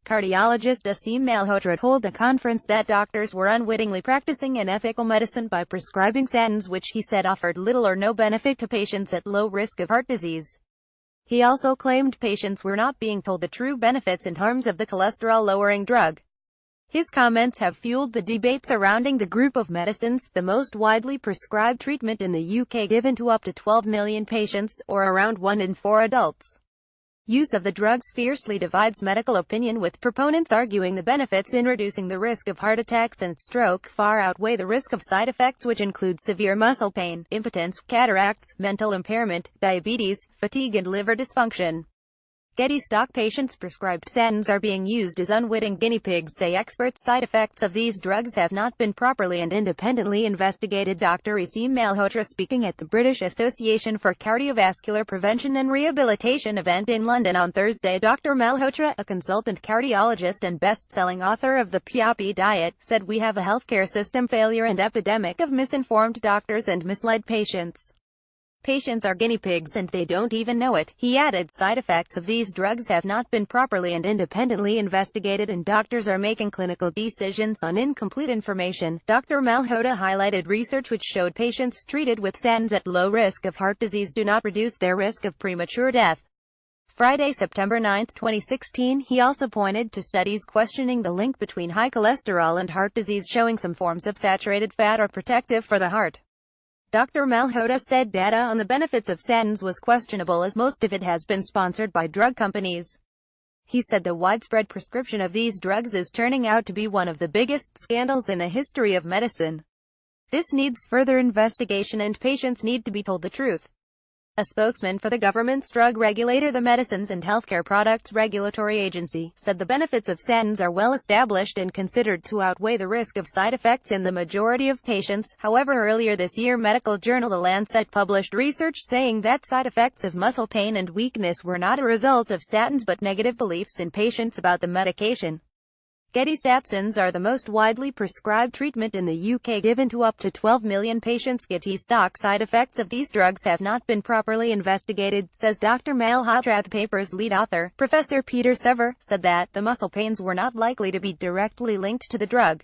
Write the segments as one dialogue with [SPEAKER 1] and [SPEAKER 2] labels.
[SPEAKER 1] Cardiologist Aseem Malhotra told a conference that doctors were unwittingly practicing unethical medicine by prescribing statins, which he said offered little or no benefit to patients at low risk of heart disease. He also claimed patients were not being told the true benefits and harms of the cholesterol-lowering drug. His comments have fueled the debate surrounding the group of medicines, the most widely prescribed treatment in the UK, given to up to 12 million patients, or around 1 in 4 adults. Use of the drugs fiercely divides medical opinion, with proponents arguing the benefits in reducing the risk of heart attacks and stroke far outweigh the risk of side effects, which include severe muscle pain, impotence, cataracts, mental impairment, diabetes, fatigue and liver dysfunction. Getty stock patients prescribed statins are being used as unwitting guinea pigs, say experts. Side effects of these drugs have not been properly and independently investigated. Dr. Aseem Malhotra, speaking at the British Association for Cardiovascular Prevention and Rehabilitation event in London on Thursday. Dr. Malhotra, a consultant cardiologist and best-selling author of The POP Diet, said we have a healthcare system failure and epidemic of misinformed doctors and misled patients. Patients are guinea pigs and they don't even know it. He added, side effects of these drugs have not been properly and independently investigated, and doctors are making clinical decisions on incomplete information. Dr. Malhotra highlighted research which showed patients treated with statins at low risk of heart disease do not reduce their risk of premature death. Friday, September 9, 2016, he also pointed to studies questioning the link between high cholesterol and heart disease, showing some forms of saturated fat are protective for the heart. Dr. Malhotra said data on the benefits of statins was questionable, as most of it has been sponsored by drug companies. He said the widespread prescription of these drugs is turning out to be one of the biggest scandals in the history of medicine. This needs further investigation and patients need to be told the truth. A spokesman for the government's drug regulator, the Medicines and Healthcare Products Regulatory Agency, said the benefits of statins are well established and considered to outweigh the risk of side effects in the majority of patients. However, earlier this year, medical journal The Lancet published research saying that side effects of muscle pain and weakness were not a result of statins but negative beliefs in patients about the medication. Getty statins are the most widely prescribed treatment in the UK, given to up to 12 million patients. Getty stock side effects of these drugs have not been properly investigated, says Dr. Malhotra. The paper's lead author, Professor Peter Sever, said that the muscle pains were not likely to be directly linked to the drug.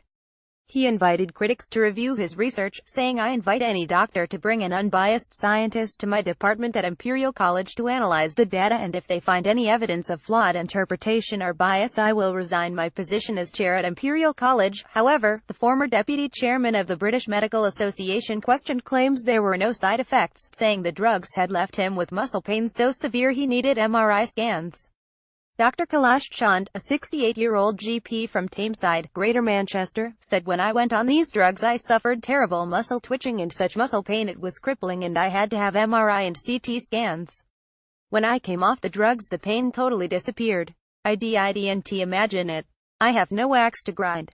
[SPEAKER 1] He invited critics to review his research, saying, I invite any doctor to bring an unbiased scientist to my department at Imperial College to analyze the data, and if they find any evidence of flawed interpretation or bias, I will resign my position as chair at Imperial College. However, the former deputy chairman of the British Medical Association questioned claims there were no side effects, saying the drugs had left him with muscle pains so severe he needed MRI scans. Dr. Kailash Chand, a 68-year-old GP from Tameside, Greater Manchester, said, when I went on these drugs I suffered terrible muscle twitching and such muscle pain it was crippling, and I had to have MRI and CT scans. When I came off the drugs the pain totally disappeared. I didn't imagine it. I have no axe to grind.